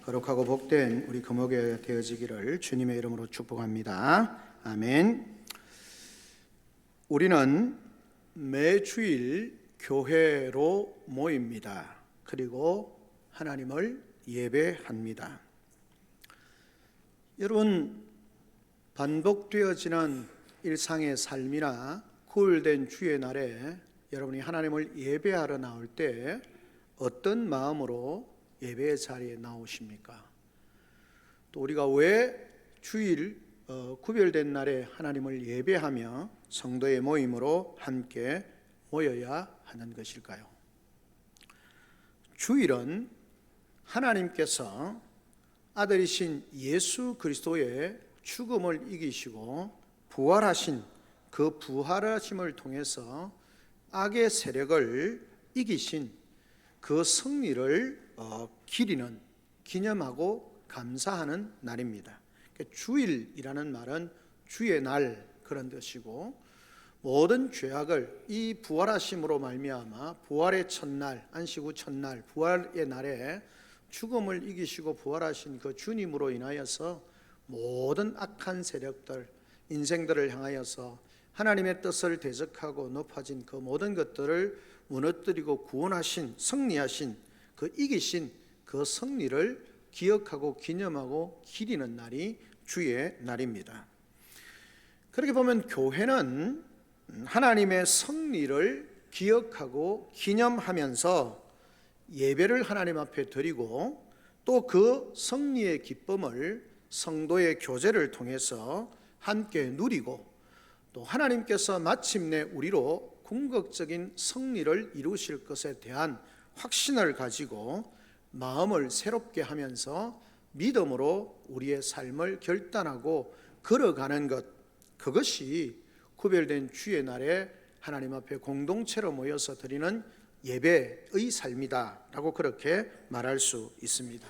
거룩하고 복된 우리 금옥에 되어지기를 주님의 이름으로 축복합니다. 아멘. 우리는 매주일 교회로 모입니다. 그리고 하나님을 예배합니다. 여러분, 반복되어지는 일상의 삶이나 구울된 주의 날에 여러분이 하나님을 예배하러 나올 때 어떤 마음으로 예배의 자리에 나오십니까? 또 우리가 왜 주일 구별된 날에 하나님을 예배하며 성도의 모임으로 함께 모여야 하는 것일까요? 주일은 하나님께서 아들이신 예수 그리스도의 죽음을 이기시고 부활하신 그 부활하심을 통해서 악의 세력을 이기신 그 승리를 기리는, 기념하고 감사하는 날입니다. 주일이라는 말은 주의 날 그런 뜻이고, 모든 죄악을 이 부활하심으로 말미암아 부활의 첫날, 안식 후 첫날, 부활의 날에 죽음을 이기시고 부활하신 그 주님으로 인하여서 모든 악한 세력들, 인생들을 향하여서 하나님의 뜻을 대적하고 높아진 그 모든 것들을 무너뜨리고 구원하신, 승리하신, 그 이기신 그 승리를 기억하고 기념하고 기리는 날이 주의 날입니다. 그렇게 보면 교회는 하나님의 승리를 기억하고 기념하면서 예배를 하나님 앞에 드리고, 또 그 승리의 기쁨을 성도의 교제를 통해서 함께 누리고, 또 하나님께서 마침내 우리로 궁극적인 승리를 이루실 것에 대한 확신을 가지고 마음을 새롭게 하면서 믿음으로 우리의 삶을 결단하고 걸어가는 것, 그것이 구별된 주의 날에 하나님 앞에 공동체로 모여서 드리는 예배의 삶이다 라고 그렇게 말할 수 있습니다.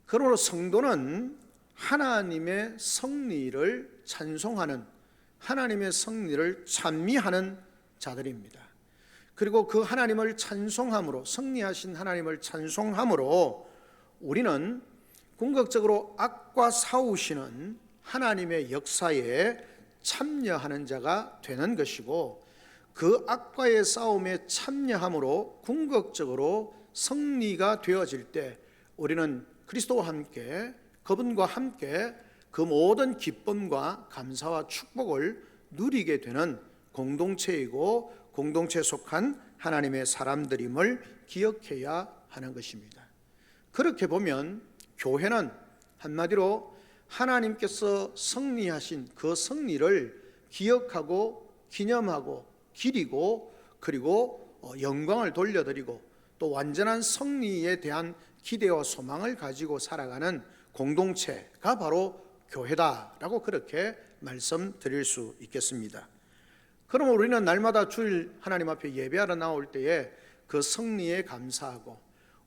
그러므로 성도는 하나님의 승리를 찬송하는, 하나님의 승리를 찬미하는 자들입니다. 그리고 그 하나님을 찬송함으로, 승리하신 하나님을 찬송함으로 우리는 궁극적으로 악과 싸우시는 하나님의 역사에 참여하는 자가 되는 것이고, 그 악과의 싸움에 참여함으로 궁극적으로 승리가 되어질 때 우리는 그리스도와 함께, 그분과 함께 그 모든 기쁨과 감사와 축복을 누리게 되는 공동체이고, 공동체에 속한 하나님의 사람들임을 기억해야 하는 것입니다. 그렇게 보면 교회는 한마디로 하나님께서 승리하신 그 승리를 기억하고 기념하고 기리고, 그리고 영광을 돌려드리고, 또 완전한 승리에 대한 기대와 소망을 가지고 살아가는 공동체가 바로 교회다라고 그렇게 말씀드릴 수 있겠습니다. 그럼 우리는 날마다 주일 하나님 앞에 예배하러 나올 때에 그 승리에 감사하고,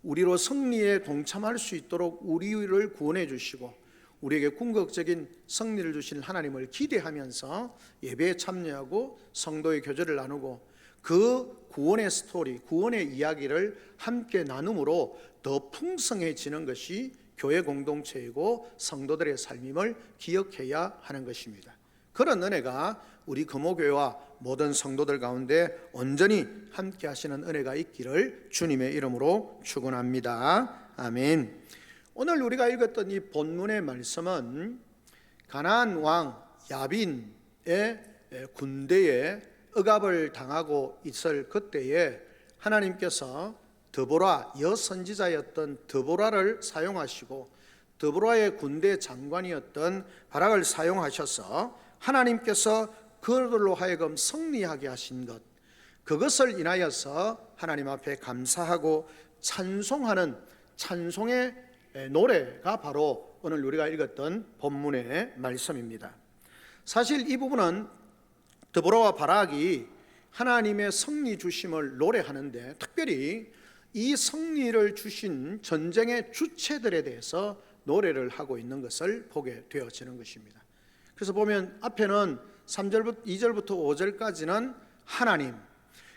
우리로 승리에 동참할 수 있도록 우리를 구원해 주시고 우리에게 궁극적인 승리를 주신 하나님을 기대하면서 예배에 참여하고 성도의 교제를 나누고, 그 구원의 스토리, 구원의 이야기를 함께 나눔으로 더 풍성해지는 것이 교회 공동체이고 성도들의 삶임을 기억해야 하는 것입니다. 그런 은혜가 우리 금오교회와 모든 성도들 가운데 온전히 함께 하시는 은혜가 있기를 주님의 이름으로 축원합니다. 아멘. 오늘 우리가 읽었던 이 본문의 말씀은 가나안 왕 야빈의 군대에 억압을 당하고 있을 그때에 하나님께서 드보라, 여선지자였던 드보라를 사용하시고, 드보라의 군대 장관이었던 바락을 사용하셔서 하나님께서 그들로 하여금 승리하게 하신 것, 그것을 인하여서 하나님 앞에 감사하고 찬송하는 찬송의 노래가 바로 오늘 우리가 읽었던 본문의 말씀입니다. 사실 이 부분은 드보라와 바락이 하나님의 승리 주심을 노래하는데, 특별히 이 승리를 주신 전쟁의 주체들에 대해서 노래를 하고 있는 것을 보게 되어지는 것입니다. 그래서 보면 앞에는 3절부터 2절부터 5절까지는 하나님,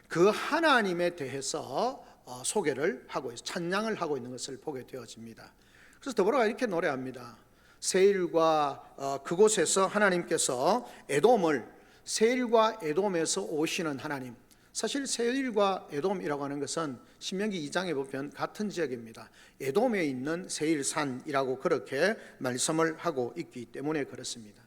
그 하나님에 대해서 소개를 하고 찬양을 하고 있는 것을 보게 되어집니다. 그래서 드보라가 이렇게 노래합니다. 세일과 그곳에서 하나님께서 에돔을, 세일과 에돔에서 오시는 하나님. 사실 세일과 에돔이라고 하는 것은 신명기 2장에 보면 같은 지역입니다. 에돔에 있는 세일산이라고 그렇게 말씀을 하고 있기 때문에 그렇습니다.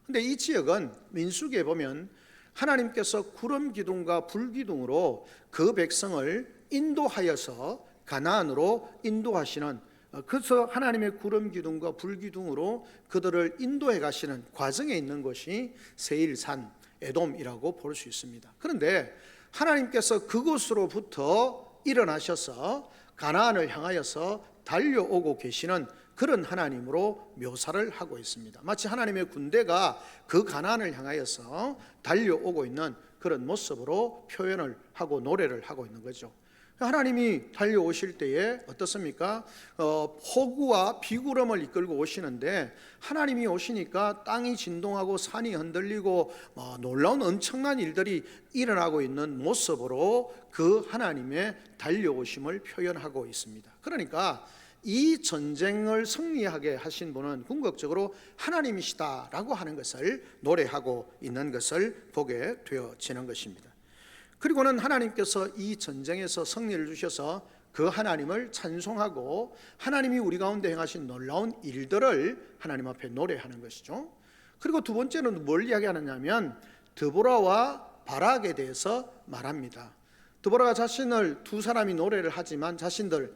그런데 이 지역은 민수기에 보면 하나님께서 구름 기둥과 불 기둥으로 그 백성을 인도하여서 가나안으로 인도하시는, 그래서 하나님의 구름 기둥과 불 기둥으로 그들을 인도해 가시는 과정에 있는 것이 세일산 에돔이라고 볼 수 있습니다. 그런데 하나님께서 그곳으로부터 일어나셔서 가나안을 향하여서 달려오고 계시는 그런 하나님으로 묘사를 하고 있습니다. 마치 하나님의 군대가 그 가나안을 향하여서 달려오고 있는 그런 모습으로 표현을 하고 노래를 하고 있는 거죠. 하나님이 달려오실 때에 어떻습니까? 폭우와 비구름을 이끌고 오시는데, 하나님이 오시니까 땅이 진동하고 산이 흔들리고 놀라운 엄청난 일들이 일어나고 있는 모습으로 그 하나님의 달려오심을 표현하고 있습니다. 그러니까 이 전쟁을 승리하게 하신 분은 궁극적으로 하나님이시다라고 하는 것을 노래하고 있는 것을 보게 되어지는 것입니다. 그리고는 하나님께서 이 전쟁에서 승리를 주셔서 그 하나님을 찬송하고 하나님이 우리 가운데 행하신 놀라운 일들을 하나님 앞에 노래하는 것이죠. 그리고 두 번째는 뭘 이야기하느냐면 드보라와 바락에 대해서 말합니다. 드보라가 자신을, 두 사람이 노래를 하지만 자신들,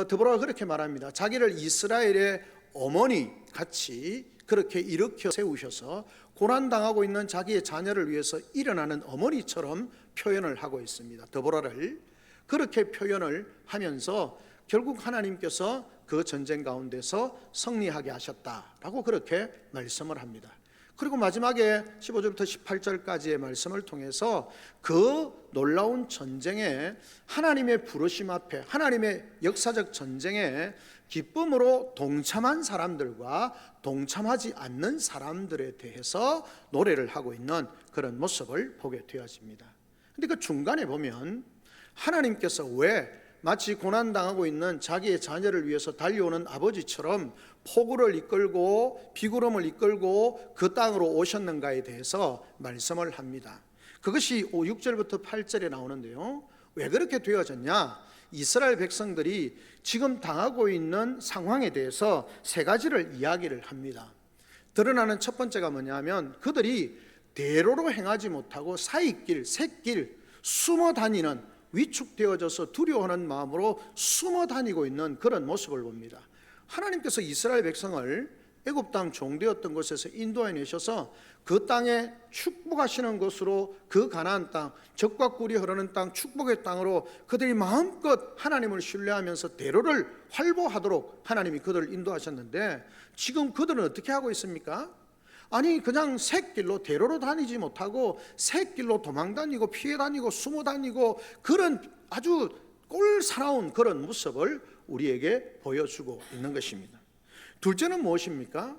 드보라가 그렇게 말합니다. 자기를 이스라엘의 어머니 같이 그렇게 일으켜 세우셔서 고난당하고 있는 자기의 자녀를 위해서 일어나는 어머니처럼 표현을 하고 있습니다. 드보라를 그렇게 표현을 하면서 결국 하나님께서 그 전쟁 가운데서 승리하게 하셨다라고 그렇게 말씀을 합니다. 그리고 마지막에 15절부터 18절까지의 말씀을 통해서 그 놀라운 전쟁에, 하나님의 부르심 앞에, 하나님의 역사적 전쟁에 기쁨으로 동참한 사람들과 동참하지 않는 사람들에 대해서 노래를 하고 있는 그런 모습을 보게 되어집니다. 근데 그 중간에 보면 하나님께서 왜 마치 고난당하고 있는 자기의 자녀를 위해서 달려오는 아버지처럼 폭우를 이끌고 비구름을 이끌고 그 땅으로 오셨는가에 대해서 말씀을 합니다. 그것이 6절부터 8절에 나오는데요, 왜 그렇게 되어졌냐? 이스라엘 백성들이 지금 당하고 있는 상황에 대해서 세 가지를 이야기를 합니다. 드러나는 첫 번째가 뭐냐면 그들이 대로로 행하지 못하고 사이길, 샛길, 숨어 다니는, 위축되어져서 두려워하는 마음으로 숨어 다니고 있는 그런 모습을 봅니다. 하나님께서 이스라엘 백성을 애굽 땅 종되었던 곳에서 인도해 내셔서 그 땅에 축복하시는 것으로, 그 가나안 땅, 젖과 꿀이 흐르는 땅, 축복의 땅으로 그들이 마음껏 하나님을 신뢰하면서 대로를 활보하도록 하나님이 그들을 인도하셨는데, 지금 그들은 어떻게 하고 있습니까? 아니 그냥 샛길로, 대로로 다니지 못하고 샛길로 도망다니고 피해 다니고 숨어 다니고 그런 아주 꼴사나운 그런 모습을 우리에게 보여주고 있는 것입니다. 둘째는 무엇입니까?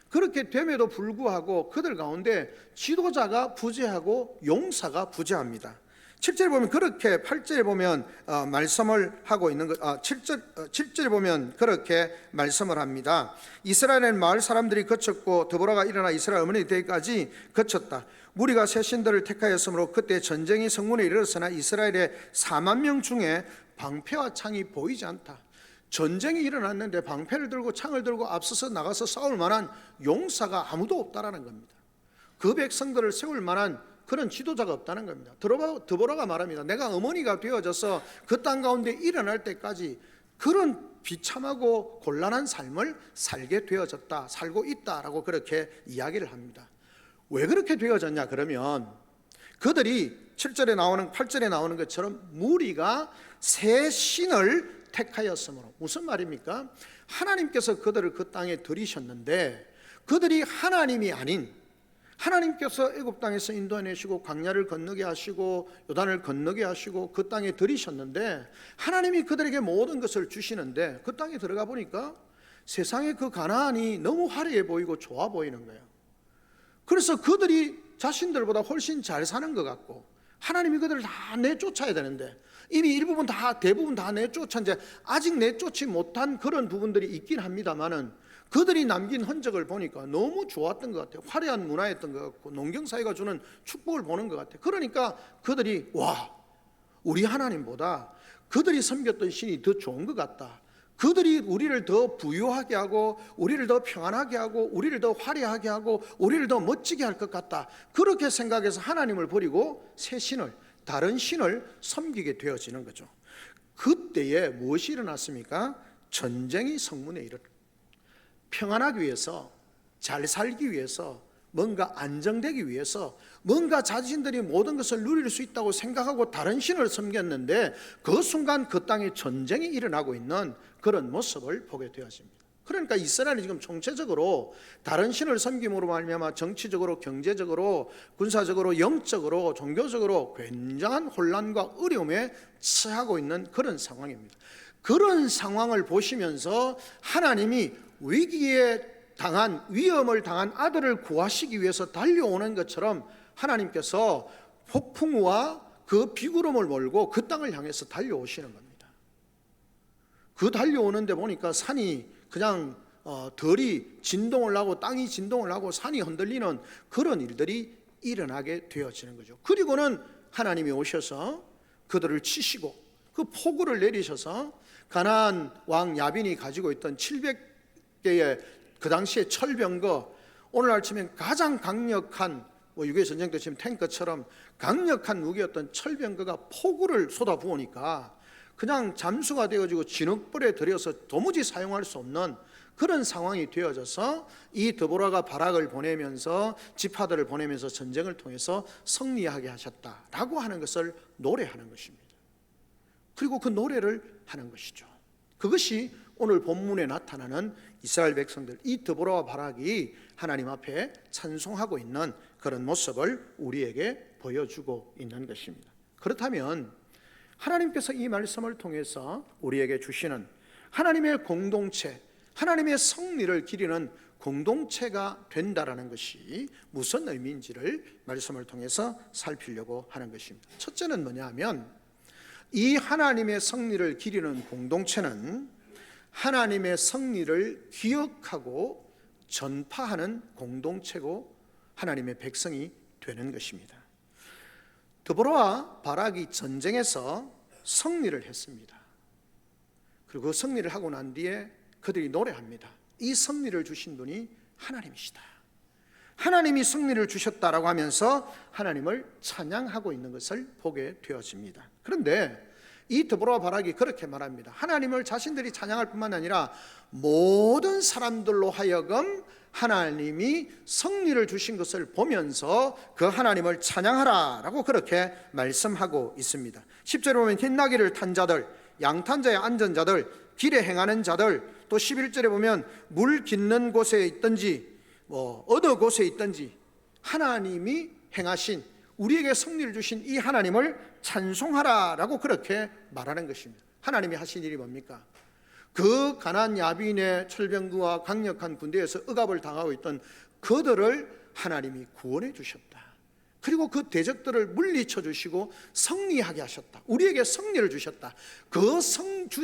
그렇게 됨에도 불구하고 그들 가운데 지도자가 부재하고 용사가 부재합니다. 7절에 보면 그렇게, 8절에 보면 말씀을 하고 있는 것, 7절에 보면 그렇게 말씀을 합니다. 이스라엘의 마을 사람들이 거쳤고 드보라가 일어나 이스라엘 어머니 때까지 거쳤다. 무리가 새 신들을 택하였으므로 그때 전쟁이 성문에 이르렀으나 이스라엘의 4만 명 중에 방패와 창이 보이지 않다. 전쟁이 일어났는데 방패를 들고 창을 들고 앞서서 나가서 싸울 만한 용사가 아무도 없다라는 겁니다. 그 백성들을 세울 만한 그런 지도자가 없다는 겁니다. 드보라가 말합니다. 내가 어머니가 되어져서 그 땅 가운데 일어날 때까지 그런 비참하고 곤란한 삶을 살게 되어졌다, 살고 있다라고 그렇게 이야기를 합니다. 왜 그렇게 되어졌냐 그러면 그들이 7절에 나오는, 8절에 나오는 것처럼 무리가 새 신을 택하였으므로. 무슨 말입니까? 하나님께서 그들을 그 땅에 들이셨는데 그들이 하나님이 아닌, 하나님께서 애굽 땅에서 인도해내시고 광야를 건너게 하시고 요단을 건너게 하시고 그 땅에 들이셨는데, 하나님이 그들에게 모든 것을 주시는데 그 땅에 들어가 보니까 세상의 그 가나안이 너무 화려해 보이고 좋아 보이는 거예요. 그래서 그들이 자신들보다 훨씬 잘 사는 것 같고 하나님이 그들을 다 내쫓아야 되는데 이미 일부분 다, 대부분 다 내쫓은, 이제 아직 내쫓지 못한 그런 부분들이 있긴 합니다만은 그들이 남긴 흔적을 보니까 너무 좋았던 것 같아요. 화려한 문화였던 것 같고 농경사회가 주는 축복을 보는 것 같아요. 그러니까 그들이 와, 우리 하나님보다 그들이 섬겼던 신이 더 좋은 것 같다. 그들이 우리를 더 부유하게 하고 우리를 더 평안하게 하고 우리를 더 화려하게 하고 우리를 더 멋지게 할 것 같다. 그렇게 생각해서 하나님을 버리고 새 신을, 다른 신을 섬기게 되어지는 거죠. 그때에 무엇이 일어났습니까? 전쟁이 성문에 이르렀다. 평안하기 위해서, 잘 살기 위해서, 뭔가 안정되기 위해서, 뭔가 자신들이 모든 것을 누릴 수 있다고 생각하고 다른 신을 섬겼는데 그 순간 그 땅에 전쟁이 일어나고 있는 그런 모습을 보게 되었습니다. 그러니까 이스라엘이 지금 총체적으로 다른 신을 섬김으로 말미암아 정치적으로, 경제적으로, 군사적으로, 영적으로, 종교적으로 굉장한 혼란과 어려움에 처하고 있는 그런 상황입니다. 그런 상황을 보시면서 하나님이 위기에 당한, 위험을 당한 아들을 구하시기 위해서 달려오는 것처럼 하나님께서 폭풍우와 그 비구름을 몰고 그 땅을 향해서 달려오시는 겁니다. 그 달려오는데 보니까 산이 그냥 덜이 진동을 하고 땅이 진동을 하고 산이 흔들리는 그런 일들이 일어나게 되어지는 거죠. 그리고는 하나님이 오셔서 그들을 치시고 그 폭우를 내리셔서 가나안 왕 야빈이 가지고 있던 700개의 그 당시에 철병거, 오늘날 치면 가장 강력한 6.25 전쟁 때 지금 탱크처럼 강력한 무기였던 철병거가 폭우를 쏟아부으니까 그냥 잠수가 되어지고 진흙불에 들여서 도무지 사용할 수 없는 그런 상황이 되어져서 이 드보라가 바락을 보내면서 지파들을 보내면서 전쟁을 통해서 승리하게 하셨다라고 하는 것을 노래하는 것입니다. 그리고 그 노래를 하는 것이죠. 그것이 오늘 본문에 나타나는 이스라엘 백성들, 이 드보라와 바락이 하나님 앞에 찬송하고 있는 그런 모습을 우리에게 보여주고 있는 것입니다. 그렇다면 하나님께서 이 말씀을 통해서 우리에게 주시는 하나님의 공동체, 하나님의 승리를 기리는 공동체가 된다라는 것이 무슨 의미인지를 말씀을 통해서 살피려고 하는 것입니다. 첫째는 뭐냐 하면 이 하나님의 승리를 기리는 공동체는 하나님의 승리를 기억하고 전파하는 공동체고 하나님의 백성이 되는 것입니다. 드보라와 바락이 전쟁에서 승리를 했습니다. 그리고 그 승리를 하고 난 뒤에 그들이 노래합니다. 이 승리를 주신 분이 하나님이시다. 하나님이 승리를 주셨다라고 하면서 하나님을 찬양하고 있는 것을 보게 되어집니다. 그런데 이 드보라와 바락이 그렇게 말합니다. 하나님을 자신들이 찬양할 뿐만 아니라 모든 사람들로 하여금 하나님이 승리를 주신 것을 보면서 그 하나님을 찬양하라 라고 그렇게 말씀하고 있습니다. 10절에 보면 흰나귀를 탄 자들, 양탄자에 앉은 자들, 길에 행하는 자들, 또 11절에 보면 물 깃는 곳에 있든지 어느 곳에 있든지 하나님이 행하신, 우리에게 승리를 주신 이 하나님을 찬송하라라고 그렇게 말하는 것입니다. 하나님이 하신 일이 뭡니까? 그 가나안 야빈의 철병구와 강력한 군대에서 억압을 당하고 있던 그들을 하나님이 구원해 주셨다. 그리고 그 대적들을 물리쳐 주시고 승리하게 하셨다. 우리에게 승리를 주셨다. 그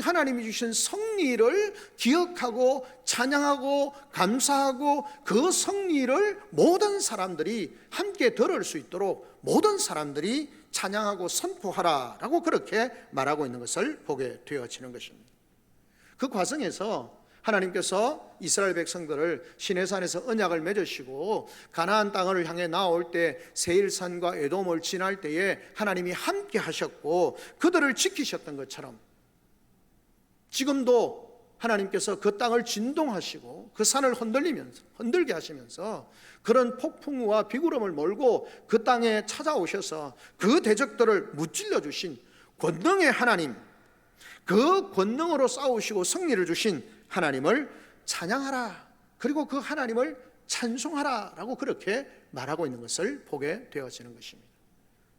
하나님이 주신 승리를 기억하고 찬양하고 감사하고 그 승리를 모든 사람들이 함께 들을 수 있도록 모든 사람들이 찬양하고 선포하라라고 그렇게 말하고 있는 것을 보게 되어지는 것입니다. 그 과정에서 하나님께서 이스라엘 백성들을 시내산에서 언약을 맺으시고 가나안 땅을 향해 나올 때 세일산과 에돔을 지날 때에 하나님이 함께 하셨고 그들을 지키셨던 것처럼 지금도 하나님께서 그 땅을 진동하시고 그 산을 흔들게 하시면서 그런 폭풍우와 비구름을 몰고 그 땅에 찾아오셔서 그 대적들을 무찔러 주신 권능의 하나님, 그 권능으로 싸우시고 승리를 주신 하나님을 찬양하라, 그리고 그 하나님을 찬송하라 라고 그렇게 말하고 있는 것을 보게 되어지는 것입니다.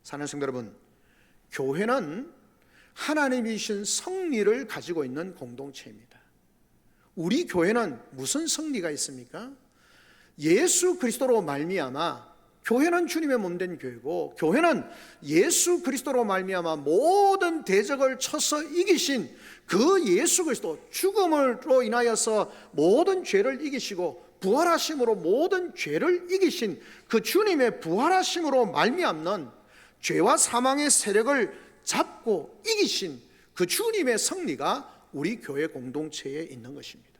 사랑하는 성도 여러분, 교회는 하나님이신 승리를 가지고 있는 공동체입니다. 우리 교회는 무슨 승리가 있습니까? 예수 그리스도로 말미암아 교회는 주님의 몸된 교회고, 교회는 예수 그리스도로 말미암아 모든 대적을 쳐서 이기신 그 예수 그리스도, 죽음으로 인하여서 모든 죄를 이기시고 부활하심으로 모든 죄를 이기신 그 주님의 부활하심으로 말미암는 죄와 사망의 세력을 잡고 이기신 그 주님의 승리가 우리 교회 공동체에 있는 것입니다.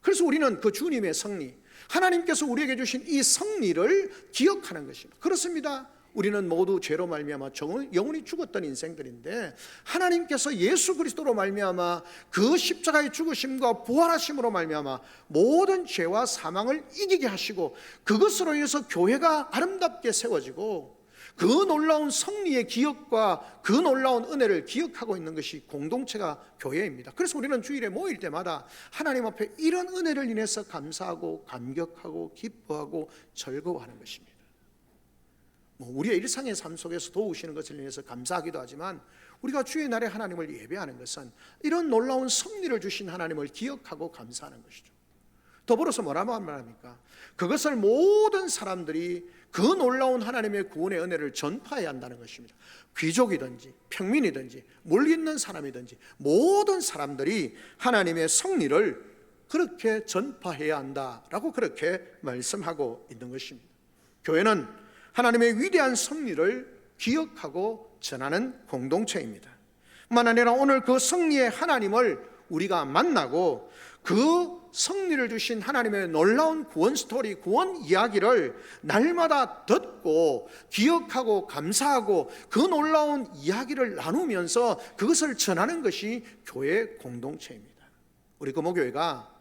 그래서 우리는 그 주님의 승리, 하나님께서 우리에게 주신 이 승리를 기억하는 것입니다. 그렇습니다. 우리는 모두 죄로 말미암아 영원히 죽었던 인생들인데, 하나님께서 예수 그리스도로 말미암아 그 십자가의 죽으심과 부활하심으로 말미암아 모든 죄와 사망을 이기게 하시고, 그것으로 인해서 교회가 아름답게 세워지고, 그 놀라운 승리의 기억과 그 놀라운 은혜를 기억하고 있는 것이 공동체가 교회입니다. 그래서 우리는 주일에 모일 때마다 하나님 앞에 이런 은혜를 인해서 감사하고 감격하고 기뻐하고 즐거워하는 것입니다. 우리의 일상의 삶 속에서 도우시는 것을 인해서 감사하기도 하지만, 우리가 주의 날에 하나님을 예배하는 것은 이런 놀라운 승리를 주신 하나님을 기억하고 감사하는 것이죠. 더불어서 뭐라고 말합니까? 그것을 모든 사람들이 그 놀라운 하나님의 구원의 은혜를 전파해야 한다는 것입니다. 귀족이든지 평민이든지 멀리 있는 사람이든지 모든 사람들이 하나님의 승리를 그렇게 전파해야 한다라고 그렇게 말씀하고 있는 것입니다. 교회는 하나님의 위대한 승리를 기억하고 전하는 공동체입니다. 뿐만 아니라 오늘 그 승리의 하나님을 우리가 만나고 그 승리를 주신 하나님의 놀라운 구원 스토리, 구원 이야기를 날마다 듣고 기억하고 감사하고 그 놀라운 이야기를 나누면서 그것을 전하는 것이 교회 공동체입니다. 우리 금호교회가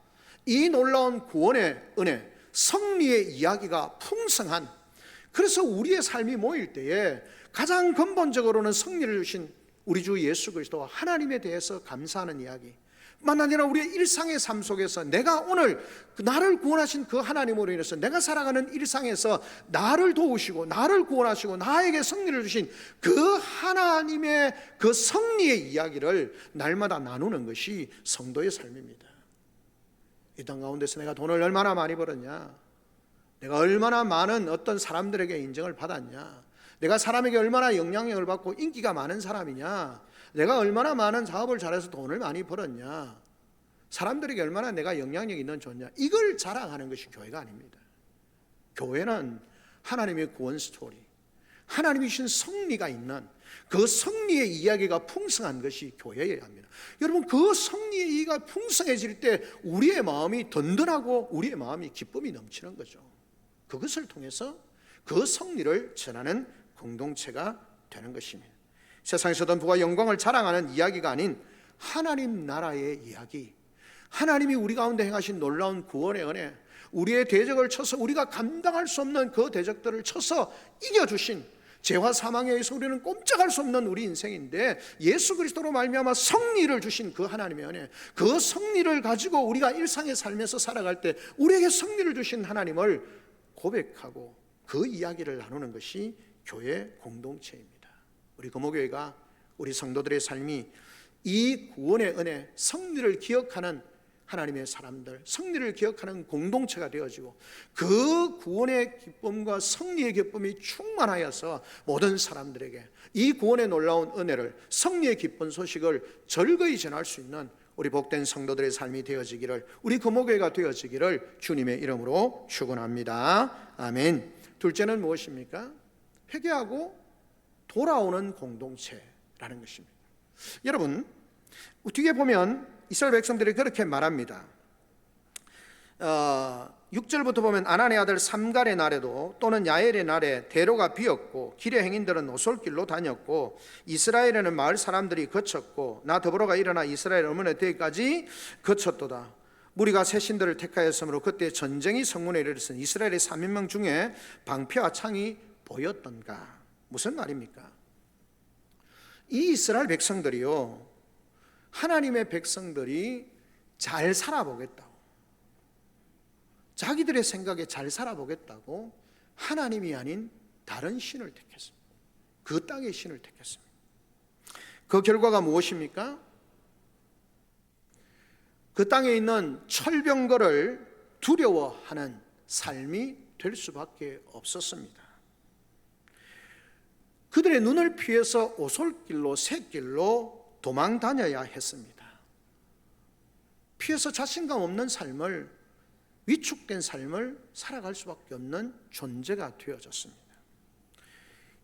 이 놀라운 구원의 은혜, 승리의 이야기가 풍성한, 그래서 우리의 삶이 모일 때에 가장 근본적으로는 승리를 주신 우리 주 예수 그리스도 하나님에 대해서 감사하는 이야기, 뿐만 아니라 우리의 일상의 삶 속에서 내가 오늘 나를 구원하신 그 하나님으로 인해서 내가 살아가는 일상에서 나를 도우시고 나를 구원하시고 나에게 승리를 주신 그 하나님의 그 승리의 이야기를 날마다 나누는 것이 성도의 삶입니다. 이 땅 가운데서 내가 돈을 얼마나 많이 벌었냐, 내가 얼마나 많은 어떤 사람들에게 인정을 받았냐, 내가 사람에게 얼마나 영향력을 받고 인기가 많은 사람이냐, 내가 얼마나 많은 사업을 잘해서 돈을 많이 벌었냐, 사람들에게 얼마나 내가 영향력이 있는 좋냐, 이걸 자랑하는 것이 교회가 아닙니다. 교회는 하나님의 구원 스토리, 하나님이 주신 승리가 있는 그 승리의 이야기가 풍성한 것이 교회여야 합니다. 여러분, 그 승리의 이야기가 풍성해질 때 우리의 마음이 든든하고 우리의 마음이 기쁨이 넘치는 거죠. 그것을 통해서 그 승리를 전하는 공동체가 되는 것입니다. 세상에서도 부와 영광을 자랑하는 이야기가 아닌 하나님 나라의 이야기, 하나님이 우리 가운데 행하신 놀라운 구원의 은혜, 우리의 대적을 쳐서 우리가 감당할 수 없는 그 대적들을 쳐서 이겨주신, 죄와 사망에 의해서 우리는 꼼짝할 수 없는 우리 인생인데 예수 그리스도로 말미암아 승리를 주신 그 하나님의 은혜, 그 승리를 가지고 우리가 일상의 삶에서 살아갈 때 우리에게 승리를 주신 하나님을 고백하고 그 이야기를 나누는 것이 교회 공동체입니다. 우리 금호교회가, 우리 성도들의 삶이 이 구원의 은혜, 승리를 기억하는 하나님의 사람들, 승리를 기억하는 공동체가 되어지고 그 구원의 기쁨과 승리의 기쁨이 충만하여서 모든 사람들에게 이 구원의 놀라운 은혜를, 승리의 기쁜 소식을 즐거이 전할 수 있는 우리 복된 성도들의 삶이 되어지기를, 우리 금호교회가 되어지기를 주님의 이름으로 축원합니다. 아멘. 둘째는 무엇입니까? 회개하고 돌아오는 공동체라는 것입니다. 여러분, 뒤에 보면 이스라엘 백성들이 그렇게 말합니다. 6절부터 보면 아난의 아들 삼갈의 날에도 또는 야엘의 날에 대로가 비었고 길의 행인들은 오솔길로 다녔고 이스라엘에는 마을 사람들이 거쳤고 나 더불어가 일어나 이스라엘 어머니 때까지 거쳤도다. 무리가 새 신들을 택하였으므로 그때 전쟁이 성문에 이르렀으니 이스라엘의 3인명 중에 방패와 창이 보였던가. 무슨 말입니까? 이 이스라엘 백성들이요, 하나님의 백성들이 잘 살아보겠다고, 자기들의 생각에 잘 살아보겠다고 하나님이 아닌 다른 신을 택했습니다. 그 땅의 신을 택했습니다. 그 결과가 무엇입니까? 그 땅에 있는 철병거를 두려워하는 삶이 될 수밖에 없었습니다. 그들의 눈을 피해서 오솔길로 샛길로 도망 다녀야 했습니다. 피해서 자신감 없는 삶을, 위축된 삶을 살아갈 수밖에 없는 존재가 되어졌습니다.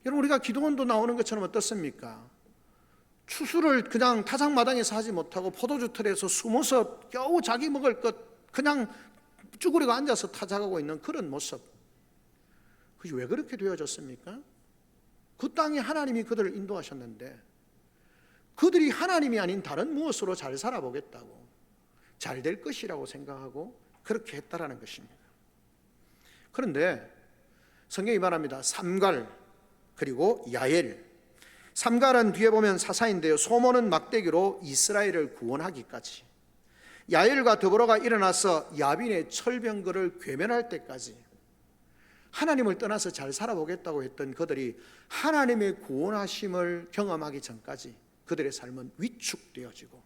여러분, 우리가 기도원도 나오는 것처럼 어떻습니까? 추수를 그냥 타작마당에서 하지 못하고 포도주 틀에서 숨어서 겨우 자기 먹을 것 그냥 쭈그리고 앉아서 타작하고 있는 그런 모습. 그게 왜 그렇게 되어졌습니까? 그 땅에 하나님이 그들을 인도하셨는데 그들이 하나님이 아닌 다른 무엇으로 잘 살아보겠다고, 잘 될 것이라고 생각하고 그렇게 했다라는 것입니다. 그런데 성경이 말합니다. 삼갈 그리고 야엘. 삼갈은 뒤에 보면 사사인데요, 소모는 막대기로 이스라엘을 구원하기까지, 야엘과 더불어가 일어나서 야빈의 철병거를 괴멸할 때까지 하나님을 떠나서 잘 살아보겠다고 했던 그들이 하나님의 구원하심을 경험하기 전까지 그들의 삶은 위축되어지고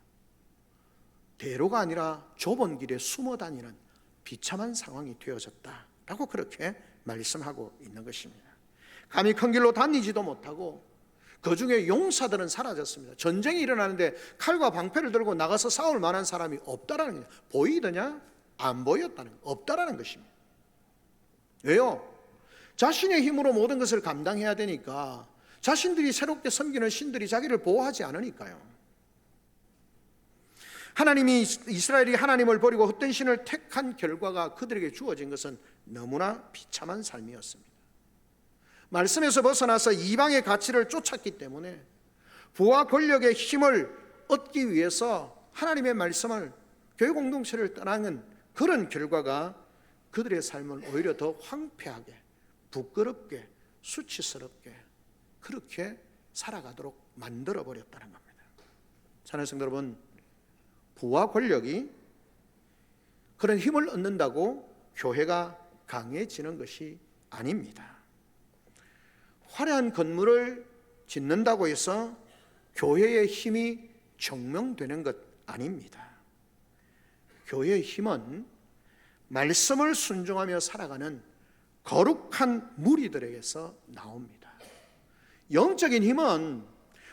대로가 아니라 좁은 길에 숨어 다니는 비참한 상황이 되어졌다라고 그렇게 말씀하고 있는 것입니다. 감히 큰 길로 다니지도 못하고 그 중에 용사들은 사라졌습니다. 전쟁이 일어나는데 칼과 방패를 들고 나가서 싸울 만한 사람이 없다라는 거예요. 보이더냐? 안 보였다는 거예요. 없다라는 것입니다. 왜요? 자신의 힘으로 모든 것을 감당해야 되니까, 자신들이 새롭게 섬기는 신들이 자기를 보호하지 않으니까요. 이스라엘이 하나님을 버리고 헛된 신을 택한 결과가 그들에게 주어진 것은 너무나 비참한 삶이었습니다. 말씀에서 벗어나서 이방의 가치를 쫓았기 때문에 부와 권력의 힘을 얻기 위해서 하나님의 말씀을, 교회 공동체를 떠나는 그런 결과가 그들의 삶을 오히려 더 황폐하게, 부끄럽게, 수치스럽게 그렇게 살아가도록 만들어버렸다는 겁니다. 사랑하는 성도 여러분, 부와 권력이 그런 힘을 얻는다고 교회가 강해지는 것이 아닙니다. 화려한 건물을 짓는다고 해서 교회의 힘이 증명되는 것 아닙니다. 교회의 힘은 말씀을 순종하며 살아가는 거룩한 무리들에게서 나옵니다. 영적인 힘은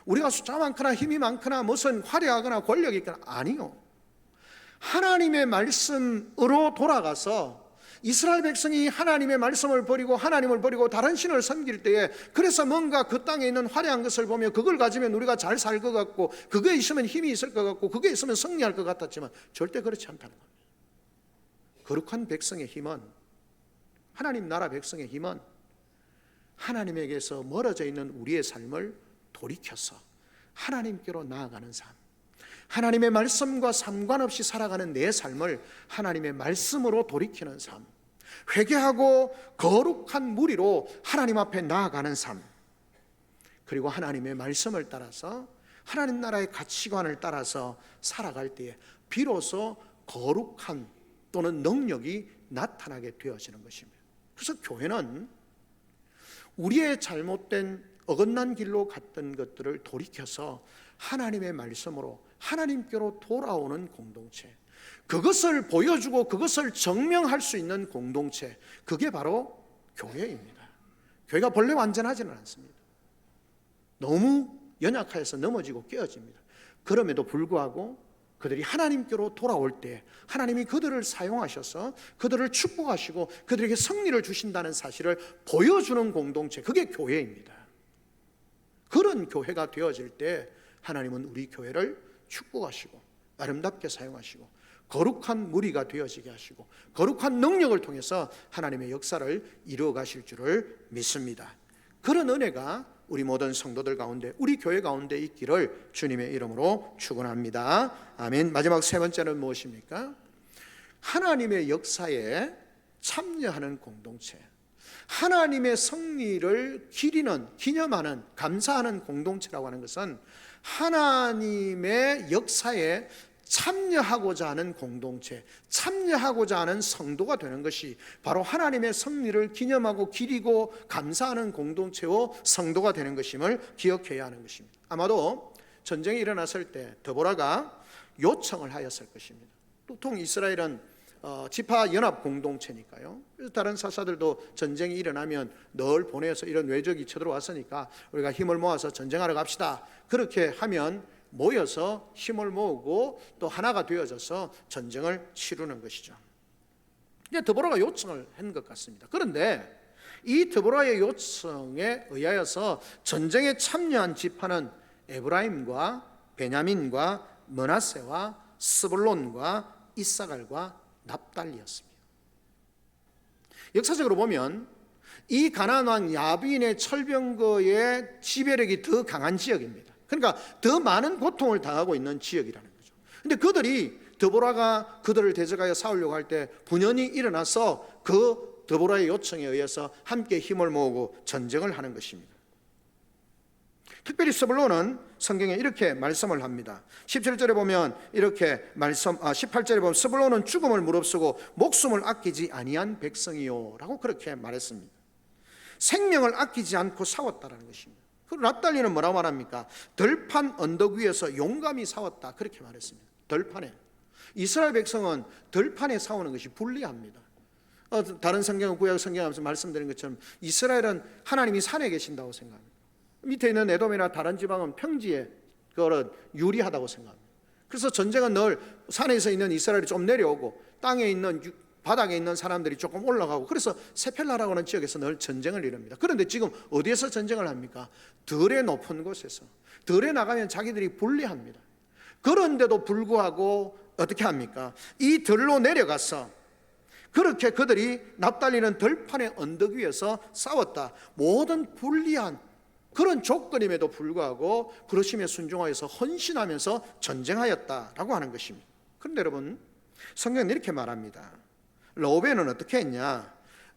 우리가 숫자 많거나 힘이 많거나 무슨 화려하거나 권력이 있거나 아니요. 하나님의 말씀으로 돌아가서 이스라엘 백성이 하나님의 말씀을 버리고 하나님을 버리고 다른 신을 섬길 때에, 그래서 뭔가 그 땅에 있는 화려한 것을 보며 그걸 가지면 우리가 잘 살 것 같고 그게 있으면 힘이 있을 것 같고 그게 있으면 승리할 것 같았지만 절대 그렇지 않다는 겁니다. 거룩한 백성의 힘은, 하나님 나라 백성의 힘은 하나님에게서 멀어져 있는 우리의 삶을 돌이켜서 하나님께로 나아가는 삶, 하나님의 말씀과 상관없이 살아가는 내 삶을 하나님의 말씀으로 돌이키는 삶, 회개하고 거룩한 무리로 하나님 앞에 나아가는 삶, 그리고 하나님의 말씀을 따라서 하나님 나라의 가치관을 따라서 살아갈 때에 비로소 거룩한 또는 능력이 나타나게 되어지는 것입니다. 그래서 교회는 우리의 잘못된 어긋난 길로 갔던 것들을 돌이켜서 하나님의 말씀으로 하나님께로 돌아오는 공동체, 그것을 보여주고 그것을 증명할 수 있는 공동체, 그게 바로 교회입니다. 교회가 본래 완전하지는 않습니다. 너무 연약해서 넘어지고 깨어집니다. 그럼에도 불구하고 그들이 하나님께로 돌아올 때 하나님이 그들을 사용하셔서 그들을 축복하시고 그들에게 승리를 주신다는 사실을 보여주는 공동체, 그게 교회입니다. 그런 교회가 되어질 때 하나님은 우리 교회를 축복하시고 아름답게 사용하시고 거룩한 무리가 되어지게 하시고 거룩한 능력을 통해서 하나님의 역사를 이루어 가실 줄을 믿습니다. 그런 은혜가 우리 모든 성도들 가운데, 우리 교회 가운데 있기를 주님의 이름으로 축원합니다. 아멘. 마지막 세 번째는 무엇입니까? 하나님의 역사에 참여하는 공동체, 하나님의 승리를 기념하는, 감사하는 공동체라고 하는 것은 하나님의 역사에 참여하고자 하는 공동체, 참여하고자 하는 성도가 되는 것이 바로 하나님의 승리를 기념하고 기리고 감사하는 공동체와 성도가 되는 것임을 기억해야 하는 것입니다. 아마도 전쟁이 일어났을 때 드보라가 요청을 하였을 것입니다. 보통 이스라엘은 지파 연합 공동체니까요. 그래서 다른 사사들도 전쟁이 일어나면 늘 보내서 이런 외적이 쳐들어왔으니까 우리가 힘을 모아서 전쟁하러 갑시다. 그렇게 하면 모여서 힘을 모으고 또 하나가 되어져서 전쟁을 치르는 것이죠. 이제 드보라가 요청을 한 것 같습니다. 그런데 이 드보라의 요청에 의하여서 전쟁에 참여한 지파는 에브라임과 베냐민과 므낫세와 스불론과 이사갈과 납달리였습니다. 역사적으로 보면 이 가나안 왕 야빈의 철병거의 지배력이 더 강한 지역입니다. 그러니까 더 많은 고통을 당하고 있는 지역이라는 거죠. 그런데 그들이 드보라가 그들을 대적하여 싸우려고 할 때 분연히 일어나서 그 드보라의 요청에 의해서 함께 힘을 모으고 전쟁을 하는 것입니다. 특별히 스불론은 성경에 이렇게 말씀을 합니다. 17절에 보면 이렇게 18절에 보면 스불론은 죽음을 무릅쓰고 목숨을 아끼지 아니한 백성이요 라고 그렇게 말했습니다. 생명을 아끼지 않고 싸웠다라는 것입니다. 그리고 납달리는 뭐라고 말합니까? 들판 언덕 위에서 용감히 싸웠다 그렇게 말했습니다. 들판에. 이스라엘 백성은 들판에 싸우는 것이 불리합니다. 다른 성경, 구약 성경에서 말씀드린 것처럼 이스라엘은 하나님이 산에 계신다고 생각합니다. 밑에 있는 에돔이나 다른 지방은 평지에 그거는 유리하다고 생각합니다. 그래서 전쟁은 늘 산에서 있는 이스라엘이 좀 내려오고 땅에 있는 바닥에 있는 사람들이 조금 올라가고, 그래서 세펠라라고 하는 지역에서 늘 전쟁을 이룹니다. 그런데 지금 어디에서 전쟁을 합니까? 들의 높은 곳에서. 들에 나가면 자기들이 불리합니다. 그런데도 불구하고 어떻게 합니까? 이 들로 내려가서 그렇게 그들이 납달리는 들판의 언덕 위에서 싸웠다. 모든 불리한 그런 조건임에도 불구하고 그러심에 순종하여서 헌신하면서 전쟁하였다라고 하는 것입니다. 그런데 여러분, 성경은 이렇게 말합니다. 르우벤은 어떻게 했냐?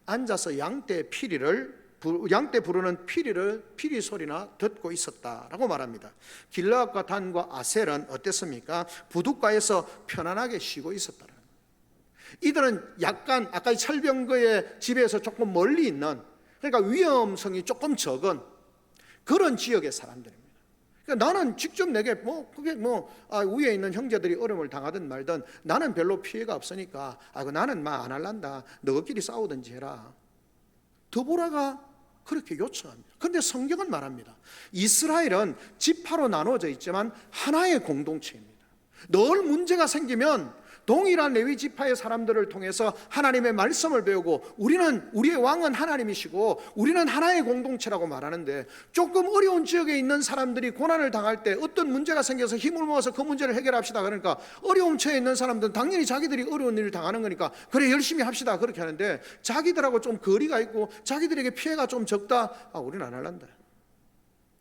앉아서 양떼 부르는 피리 소리나 듣고 있었다라고 말합니다. 길르앗과 단과 아셀은 어땠습니까? 부둣가에서 편안하게 쉬고 있었다. 이들은 약간 아까 이 철병거의 집에서 조금 멀리 있는, 그러니까 위험성이 조금 적은 그런 지역의 사람들입니다. 그러니까 나는 직접 내게 위에 있는 형제들이 어려움을 당하든 말든 나는 별로 피해가 없으니까 나는 막 안 할란다. 너희끼리 싸우든지 해라. 드보라가 그렇게 요청합니다. 그런데 성경은 말합니다. 이스라엘은 지파로 나누어져 있지만 하나의 공동체입니다. 늘 문제가 생기면 동일한 레위 지파의 사람들을 통해서 하나님의 말씀을 배우고 우리의 왕은 하나님이시고 우리는 하나의 공동체라고 말하는데, 조금 어려운 지역에 있는 사람들이 고난을 당할 때 어떤 문제가 생겨서 힘을 모아서 그 문제를 해결합시다. 그러니까 어려움 처해 있는 사람들은 당연히 자기들이 어려운 일을 당하는 거니까 그래 열심히 합시다 그렇게 하는데, 자기들하고 좀 거리가 있고 자기들에게 피해가 좀 적다. 우리는 안 할란다.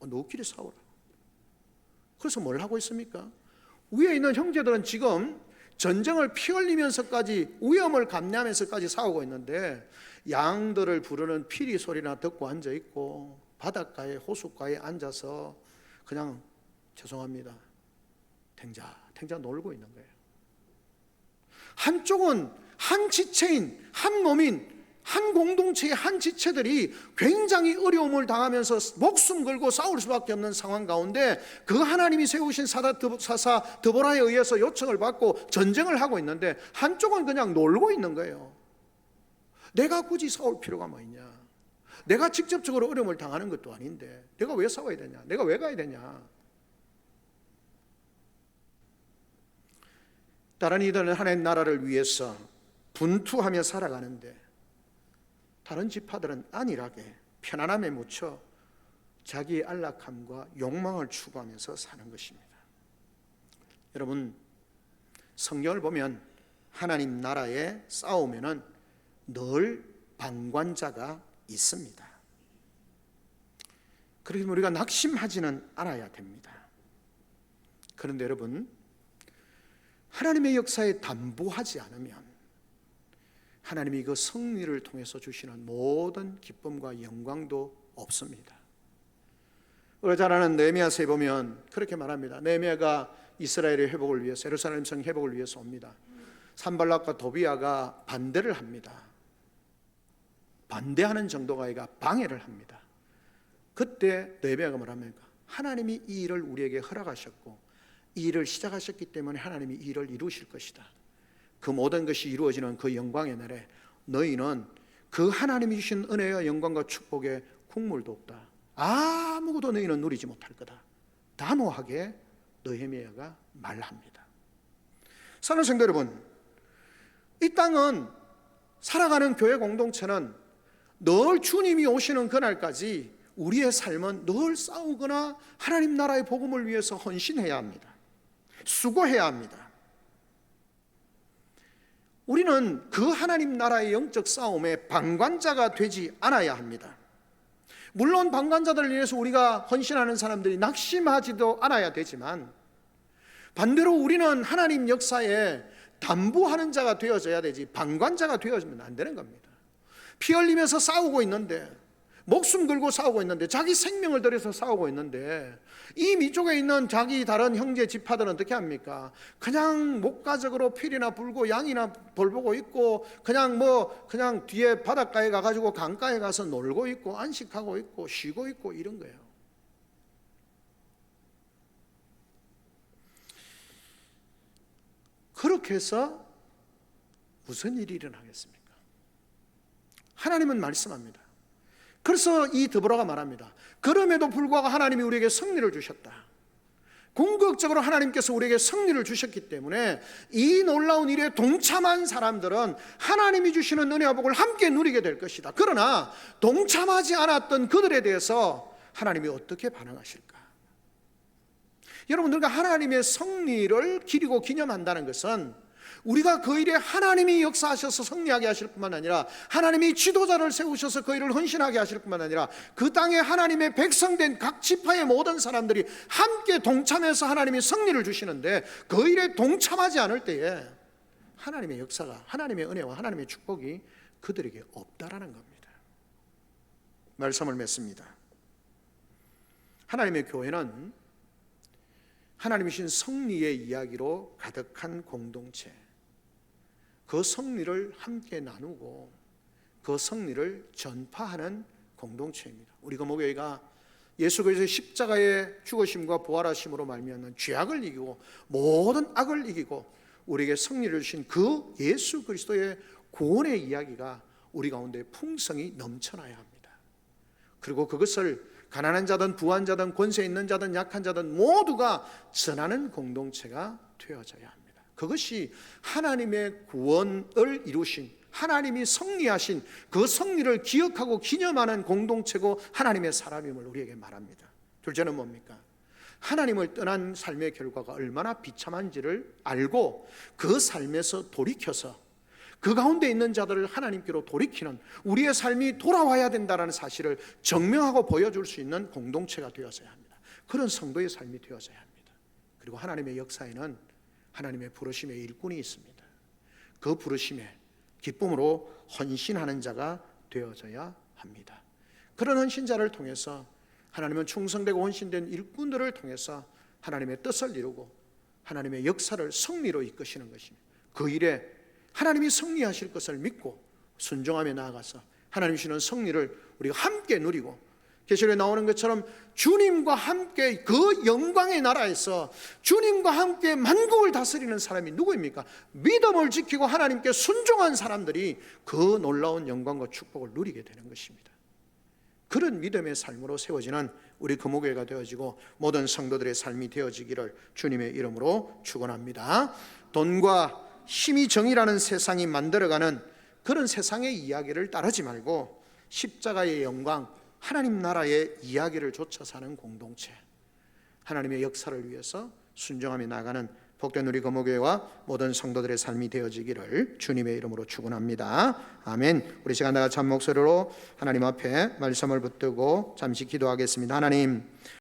너희끼리 싸워라. 그래서 뭘 하고 있습니까? 위에 있는 형제들은 지금 전쟁을 피 흘리면서까지 위험을 감내하면서까지 싸우고 있는데, 양들을 부르는 피리 소리나 듣고 앉아 있고 바닷가에 호숫가에 앉아서 그냥 죄송합니다 탱자 놀고 있는 거예요. 한쪽은 한 지체인 한 몸인 한 공동체의 한 지체들이 굉장히 어려움을 당하면서 목숨 걸고 싸울 수밖에 없는 상황 가운데 그 하나님이 세우신 사사 드보라에 의해서 요청을 받고 전쟁을 하고 있는데, 한쪽은 그냥 놀고 있는 거예요. 내가 굳이 싸울 필요가 뭐 있냐? 내가 직접적으로 어려움을 당하는 것도 아닌데 내가 왜 싸워야 되냐? 내가 왜 가야 되냐? 다른 이들은 하나님 나라를 위해서 분투하며 살아가는데, 다른 지파들은 안일하게 편안함에 묻혀 자기의 안락함과 욕망을 추구하면서 사는 것입니다. 여러분, 성경을 보면 하나님 나라에 싸우면은 늘 방관자가 있습니다. 그래서 우리가 낙심하지는 않아야 됩니다. 그런데 여러분, 하나님의 역사에 담보하지 않으면 하나님이 그 승리를 통해서 주시는 모든 기쁨과 영광도 없습니다. 우리가 잘 아는 느헤미야서에 보면 그렇게 말합니다. 느헤미야가 이스라엘의 회복을 위해서, 예루살렘 성 회복을 위해서 옵니다. 산발락과 도비야가 반대를 합니다. 반대하는 정도가 아니라 방해를 합니다. 그때 느헤미야가 뭐랍니까? 하나님이 이 일을 우리에게 허락하셨고 이 일을 시작하셨기 때문에 하나님이 이 일을 이루실 것이다. 그 모든 것이 이루어지는 그 영광의 날에 너희는 그 하나님이 주신 은혜와 영광과 축복의 국물도 없다. 아무것도 너희는 누리지 못할 거다. 단호하게 느헤미야가 말합니다. 사랑하는 성도 여러분, 이 땅은, 살아가는 교회 공동체는 늘 주님이 오시는 그날까지 우리의 삶은 늘 싸우거나 하나님 나라의 복음을 위해서 헌신해야 합니다. 수고해야 합니다. 우리는 그 하나님 나라의 영적 싸움의 방관자가 되지 않아야 합니다. 물론 방관자들을 위해서 우리가 헌신하는 사람들이 낙심하지도 않아야 되지만, 반대로 우리는 하나님 역사에 담보하는 자가 되어져야 되지 방관자가 되어지면 안 되는 겁니다. 피 흘리면서 싸우고 있는데, 목숨 걸고 싸우고 있는데, 자기 생명을 들여서 싸우고 있는데, 이 위쪽에 있는 자기 다른 형제 지파들은 어떻게 합니까? 그냥 목가적으로 필이나 불고 양이나 돌보고 있고, 그냥 뒤에 바닷가에 가가지고 강가에 가서 놀고 있고 안식하고 있고 쉬고 있고 이런 거예요. 그렇게 해서 무슨 일이 일어나겠습니까? 하나님은 말씀합니다. 그래서 이 드보라가 말합니다. 그럼에도 불구하고 하나님이 우리에게 승리를 주셨다. 궁극적으로 하나님께서 우리에게 승리를 주셨기 때문에 이 놀라운 일에 동참한 사람들은 하나님이 주시는 은혜와 복을 함께 누리게 될 것이다. 그러나 동참하지 않았던 그들에 대해서 하나님이 어떻게 반응하실까? 여러분들과 하나님의 승리를 기리고 기념한다는 것은 우리가 그 일에 하나님이 역사하셔서 승리하게 하실 뿐만 아니라, 하나님이 지도자를 세우셔서 그 일을 헌신하게 하실 뿐만 아니라, 그 땅에 하나님의 백성된 각 지파의 모든 사람들이 함께 동참해서 하나님이 승리를 주시는데, 그 일에 동참하지 않을 때에 하나님의 역사가, 하나님의 은혜와 하나님의 축복이 그들에게 없다라는 겁니다. 말씀을 맺습니다. 하나님의 교회는 하나님이 주신 승리의 이야기로 가득한 공동체, 그 승리를 함께 나누고 그 승리를 전파하는 공동체입니다. 우리 금호교회가 예수 그리스도의 십자가의 죽으심과 부활하심으로 말미암는 죄악을 이기고 모든 악을 이기고 우리에게 승리를 주신 그 예수 그리스도의 구원의 이야기가 우리 가운데 풍성히 넘쳐나야 합니다. 그리고 그것을 가난한 자든 부한 자든 권세 있는 자든 약한 자든 모두가 전하는 공동체가 되어져야 합니다. 그것이 하나님의 구원을 이루신, 하나님이 승리하신 그 승리를 기억하고 기념하는 공동체고 하나님의 사람임을 우리에게 말합니다. 둘째는 뭡니까? 하나님을 떠난 삶의 결과가 얼마나 비참한지를 알고 그 삶에서 돌이켜서 그 가운데 있는 자들을 하나님께로 돌이키는, 우리의 삶이 돌아와야 된다는 사실을 증명하고 보여줄 수 있는 공동체가 되어져야 합니다. 그런 성도의 삶이 되어져야 합니다. 그리고 하나님의 역사에는 하나님의 부르심의 일꾼이 있습니다. 그 부르심에 기쁨으로 헌신하는 자가 되어져야 합니다. 그런 헌신자를 통해서 하나님은 충성되고 헌신된 일꾼들을 통해서 하나님의 뜻을 이루고 하나님의 역사를 승리로 이끄시는 것입니다. 그 일에 하나님이 승리하실 것을 믿고 순종하며 나아가서 하나님이 주시는 승리를 우리가 함께 누리고, 계시록에 나오는 것처럼 주님과 함께 그 영광의 나라에서 주님과 함께 만국을 다스리는 사람이 누구입니까? 믿음을 지키고 하나님께 순종한 사람들이 그 놀라운 영광과 축복을 누리게 되는 것입니다. 그런 믿음의 삶으로 세워지는 우리 금호교회가 되어지고 모든 성도들의 삶이 되어지기를 주님의 이름으로 축원합니다. 돈과 힘이 정의라는 세상이 만들어가는 그런 세상의 이야기를 따르지 말고 십자가의 영광, 하나님 나라의 이야기를 좇아 사는 공동체, 하나님의 역사를 위해서 순종하며 나가는 복된 우리 금호교회와 모든 성도들의 삶이 되어지기를 주님의 이름으로 축원합니다. 아멘. 우리 시간 다 같이 한 목소리로 하나님 앞에 말씀을 붙들고 잠시 기도하겠습니다. 하나님,